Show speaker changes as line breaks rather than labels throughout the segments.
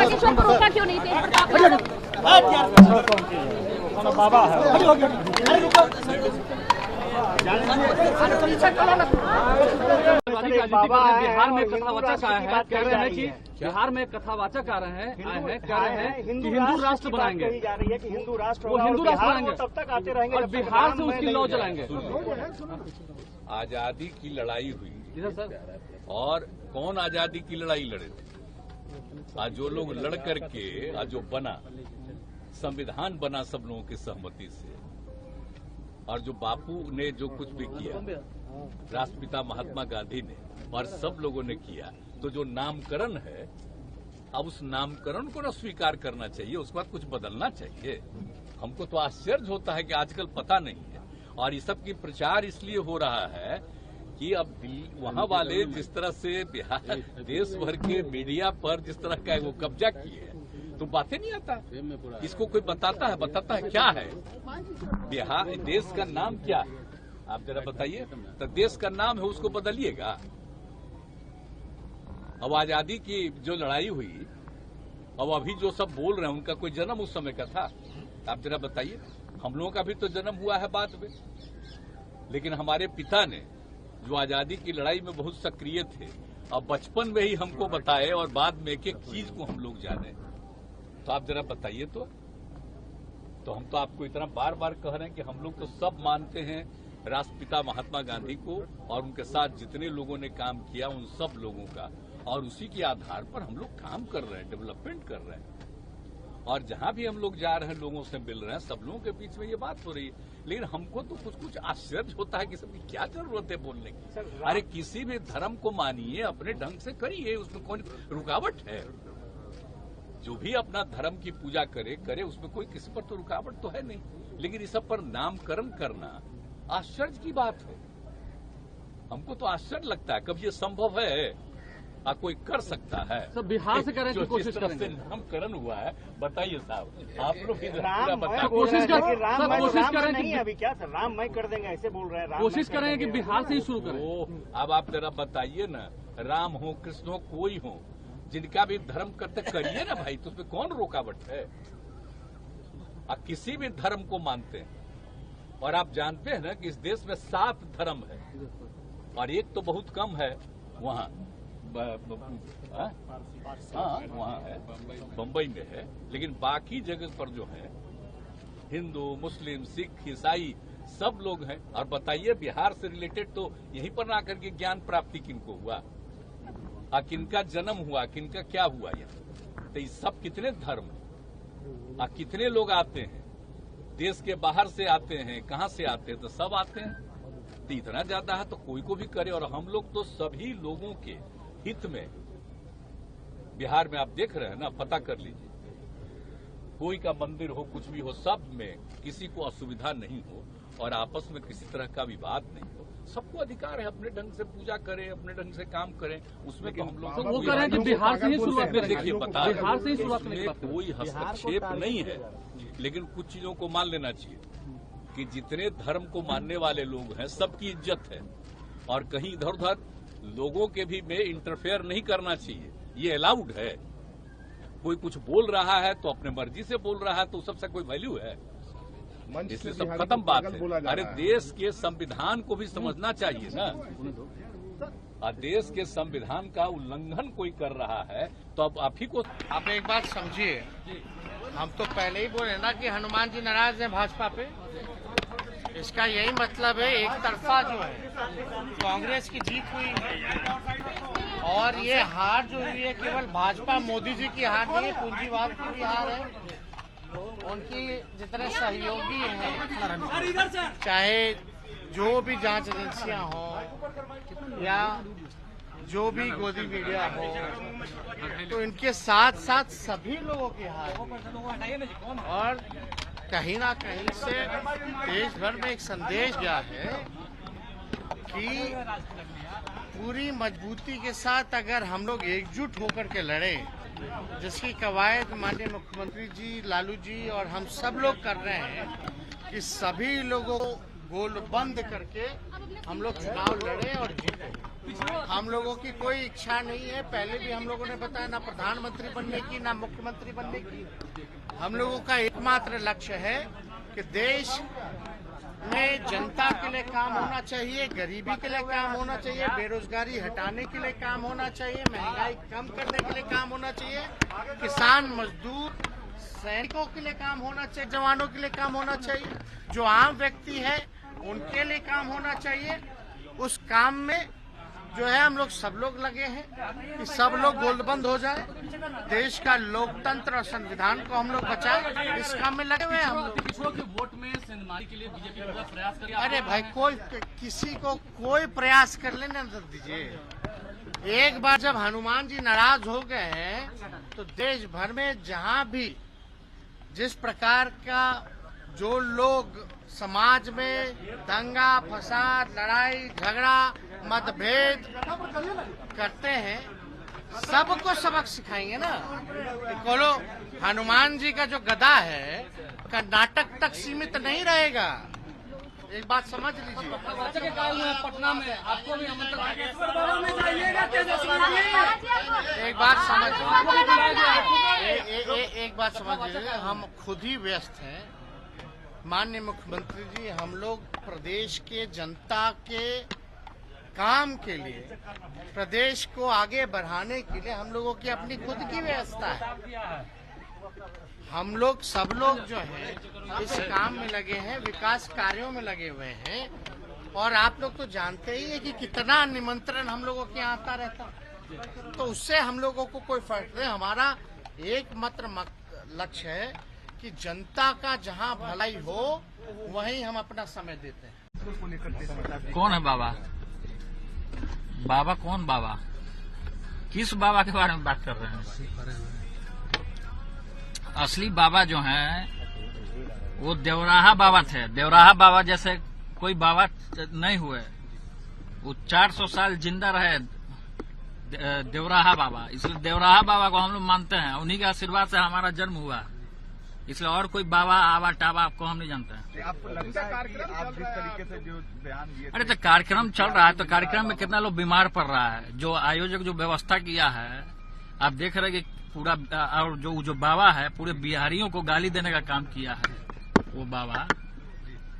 बागेश्वर को रोका क्यों नहीं तेज प्रताप
बाबा है
बिहार में कथावाचक आए हैं, कह रहे हैं कि बिहार में कथावाचक आ रहे हैं कह रहे हैं कि हिंदू राष्ट्र बनाएंगे,
जा रही है कि हिंदू राष्ट्र
वो हिंदू राष्ट्र बनाएंगे,
तब तक आते रहेंगे
और बिहार से उसकी लौ जलाएंगे।
आजादी की लड़ाई हुई
सर,
और कौन आजादी की लड़ाई लड़े थे? आज जो लोग लड़ करके आज जो बना संविधान बना सब लोगों की सहमति से, और जो बापू ने जो कुछ भी किया, राष्ट्रपिता महात्मा गांधी ने और सब लोगों ने किया, तो जो नामकरण है अब उस नामकरण को न स्वीकार करना चाहिए, उसके बाद कुछ बदलना चाहिए। हमको तो आश्चर्य होता है कि आजकल पता नहीं है, और इस सब की प्रचार इसलिए हो रहा है कि अब वहां वाले जिस तरह से बिहार देश भर के मीडिया पर जिस तरह का वो कब्जा किए है, तो बातें नहीं आता। इसको कोई बताता है क्या है बिहार देश का नाम क्या है? आप जरा बताइए। तो देश का नाम है उसको बदलिएगा। अब आजादी की जो लड़ाई हुई, अब अभी जो सब बोल रहे हैं उनका कोई जन्म उस समय का था? आप जरा बताइए। हम लोगों का भी तो जन्म हुआ है बाद में, लेकिन हमारे पिता ने जो आजादी की लड़ाई में बहुत सक्रिय थे, अब बचपन में ही हमको बताए और बाद में एक एक चीज को हम लोग जाने। तो आप जरा बताइए। तो हम तो आपको इतना बार बार कह रहे हैं कि हम लोग तो सब मानते हैं राष्ट्रपिता महात्मा गांधी को, और उनके साथ जितने लोगों ने काम किया उन सब लोगों का, और उसी के आधार पर हम लोग काम कर रहे हैं, डेवलपमेंट कर रहे हैं। और जहां भी हम लोग जा रहे हैं, लोगों से मिल रहे हैं, सब लोगों के बीच में ये बात हो रही है। लेकिन हमको तो कुछ आश्चर्य होता है कि सबकी क्या जरूरत है बोलने की। अरे किसी भी धर्म को मानिए, अपने ढंग से करिए, उसमें कौन रुकावट है? जो भी अपना धर्म की पूजा करे उसमें कोई किसी पर तो रुकावट तो है नहीं। लेकिन इस सब पर नामकरण करना आश्चर्य की बात है। हमको तो आश्चर्य लगता है, कब ये संभव है? कोई कर सकता है?
सब बिहार से करें की कोशिश करेंगे।
नामकरण हुआ है, बताइए साहब, आप लोग
कोशिश
करें नहीं अभी क्या सर राममय कर देंगे ऐसे बोल रहे हैं।
कोशिश करें कि बिहार से ही शुरू करें।
अब आप जरा बताइए ना, राम हो कृष्ण हो कोई हो, जिनका भी धर्म करते करिए ना भाई, तो उसमें कौन रुकावट है? आप किसी भी धर्म को मानते हैं, और आप जानते हैं ना कि इस देश में 7 धर्म है, और एक तो बहुत कम है वहाँ वहाँ है, बम्बई में है, लेकिन बाकी जगह पर जो है हिंदू, मुस्लिम, सिख, ईसाई सब लोग हैं। और बताइए बिहार से रिलेटेड तो यहीं पर ना करके ज्ञान प्राप्ति किनको हुआ, किनका जन्म हुआ, किनका क्या हुआ यहाँ? तो ये सब कितने धर्म हैं, कितने लोग आते हैं, देश के बाहर से आते हैं, कहाँ से आते हैं? तो सब आते हैं। तो इतना ज्यादा है तो कोई को भी करे। और हम लोग तो सभी लोगों के हित में बिहार में आप देख रहे हैं ना, पता कर लीजिए, कोई का मंदिर हो, कुछ भी हो, सब में किसी को असुविधा नहीं हो, और आपस में किसी तरह का विवाद नहीं हो। सबको अधिकार है अपने ढंग से पूजा करें, अपने ढंग से काम करें, उसमें तो हम लोग
वो कह रहे हैं कि बिहार से ही शुरुआत करें।
देखिए बता,
बिहार से ही शुरुआत करें,
कोई हस्तक्षेप नहीं है, लेकिन कुछ चीजों को मान लेना चाहिए कि जितने धर्म को मानने वाले लोग हैं सबकी इज्जत है, और कहीं इधर उधर लोगों के भी में इंटरफेयर नहीं करना चाहिए, ये अलाउड है। कोई कुछ बोल रहा है तो अपने मर्जी से बोल रहा है, तो सबसे कोई वैल्यू है? इसलिए सब खत्म बात है। अरे देश के संविधान को भी समझना चाहिए ना, देश के संविधान का उल्लंघन कोई कर रहा है तो अब आप ही को।
आप एक बात समझिए, हम तो पहले ही बोले ना कि हनुमान जी नाराज हैं भाजपा पे। इसका यही मतलब है एक तरफा जो है कांग्रेस की जीत हुई, और ये हार जो हुई है केवल भाजपा मोदी जी की हार नहीं है, पूंजीवाद की भी हार है। उनकी जितने सहयोगी हैं, चाहे जो भी जांच एजेंसियां हों या जो भी गोदी मीडिया हो, तो इनके साथ साथ सभी लोगों की हार है। और कहीं ना कहीं से देश भर में एक संदेश गया है कि पूरी मजबूती के साथ अगर हम लोग एकजुट होकर के लड़े, जिसकी कवायद माननीय मुख्यमंत्री जी, लालू जी और हम सब लोग कर रहे हैं कि सभी लोगों को गोलबंद करके हम लोग चुनाव लड़े और जीते। हम लोगों की कोई इच्छा नहीं है। पहले भी हम लोगों ने बताया, ना प्रधानमंत्री बनने की, ना मुख्यमंत्री बनने की। हम लोगों का एकमात्र लक्ष्य है कि देश में जनता के लिए काम होना चाहिए, गरीबी के लिए काम होना चाहिए, बेरोजगारी हटाने के लिए काम होना चाहिए, महंगाई कम करने के लिए काम होना चाहिए, किसान मजदूर सैनिकों के लिए काम होना चाहिए, जवानों के लिए काम होना चाहिए, जो आम व्यक्ति है उनके लिए काम होना चाहिए। उस काम में जो है हम लोग सब लोग लगे हैं कि सब लोग गोलबंद हो जाए, देश का लोकतंत्र और संविधान को हम लोग बचाएं। इस काम में लगे हुए हैं हम लोग।
पिछड़ों के वोट में सेंधमारी के लिए बीजेपी पूरा प्रयास करिए।
अरे भाई, कोई किसी को कोई प्रयास कर लेने दीजिए। एक बार जब हनुमान जी नाराज हो गए हैं तो देश भर में जहां भी जिस प्रकार का जो लोग समाज में दंगा फसाद लड़ाई झगड़ा मतभेद करते हैं, सबको सबक सिखाएंगे ना। बोलो, हनुमान जी का जो गदा है कर्नाटक तक सीमित नहीं रहेगा। एक बात समझ लीजिए।
पटना में आपको भी
एक बात समझ एक बात समझ लीजिए, हम खुद ही व्यस्त हैं। माननीय मुख्यमंत्री जी, हम लोग प्रदेश के जनता के काम के लिए, प्रदेश को आगे बढ़ाने के लिए हम लोगों की अपनी खुद की व्यवस्था है। हम लोग सब लोग जो है इस काम में लगे हैं, विकास कार्यों में लगे हुए हैं। और आप लोग तो जानते ही है कि कितना निमंत्रण हम लोगों के यहाँ आता रहता, तो उससे हम लोगों को कोई फर्क नहीं। हमारा एकमात्र लक्ष्य है कि जनता का जहाँ भलाई हो वहीं हम अपना समय देते हैं।
कौन है बाबा? बाबा कौन? बाबा किस बाबा के बारे में बात कर रहे हैं? असली बाबा जो हैं वो देवराहा बाबा थे। देवराहा बाबा जैसे कोई बाबा नहीं हुए। वो 400 साल जिंदा रहे देवराहा बाबा। इसलिए देवराहा बाबा को हम लोग मानते हैं। उन्हीं के आशीर्वाद से हमारा जन्म हुआ, इसलिए और कोई बाबा आवा टाबा आपको हम नहीं जानते हैं।
आपको लगता है कि आप जिस तरीके से जो बयान दिए,
अरे तो कार्यक्रम चल रहा है, तो कार्यक्रम में कितना लोग बीमार पड़ रहा है। जो आयोजक जो व्यवस्था किया है, आप देख रहे हैं कि पूरा, और जो बाबा है पूरे बिहारियों को गाली देने का काम किया है वो बाबा।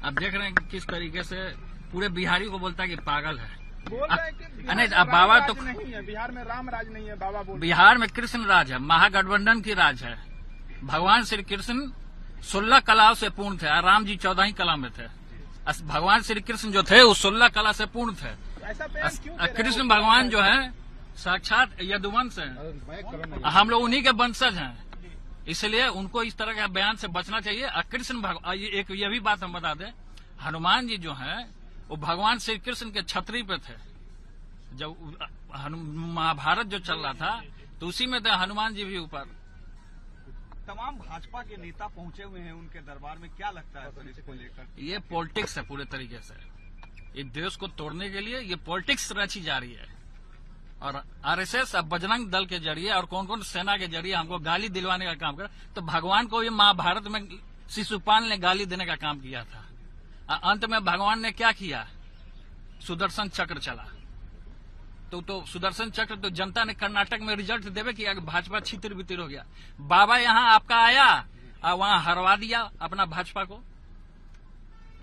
आप देख रहे हैं कि किस तरीके से पूरे बिहारी को बोलता है कि पागल है।
बोल रहे हैं कि
नहीं, अब बाबा तो
नहीं है, बिहार में राम राज नहीं है। बाबा बोल,
बिहार में कृष्ण राज है, महागठबंधन की राज है। भगवान श्री कृष्ण 16 कलाओं से पूर्ण थे, राम जी 14 ही कला में थे। भगवान श्री कृष्ण जो थे वो 16 कला से पूर्ण थे।
ऐसा बयान क्यों दे रहे हैं?
कृष्ण भगवान जो है साक्षात यदुवंश है, हम लोग उन्हीं के वंशज हैं, इसलिए उनको इस तरह के बयान से बचना चाहिए। कृष्ण भगवान, एक ये भी बात हम बता दें, हनुमान जी जो है वो भगवान श्री कृष्ण के छतरी पे थे। जब महाभारत जो चल रहा था तो उसी में थे हनुमान जी भी ऊपर।
तमाम भाजपा के नेता पहुंचे हुए हैं उनके दरबार में, क्या लगता है सर इसको लेकर?
ये पॉलिटिक्स है पूरे तरीके से। ये देश को तोड़ने के लिए ये पॉलिटिक्स रची जा रही है। और आरएसएस अब बजरंग दल के जरिए और कौन कौन सेना के जरिए हमको गाली दिलवाने का काम कर। तो भगवान को ये महाभारत में शिशुपाल ने गाली देने का काम किया था। अंत में भगवान ने क्या किया? सुदर्शन चक्र चला। तो सुदर्शन चक्र तो जनता ने कर्नाटक में रिजल्ट देवे किया कि भाजपा छितिर बितिर हो गया। बाबा यहाँ आपका आया और वहां हरवा दिया अपना भाजपा को।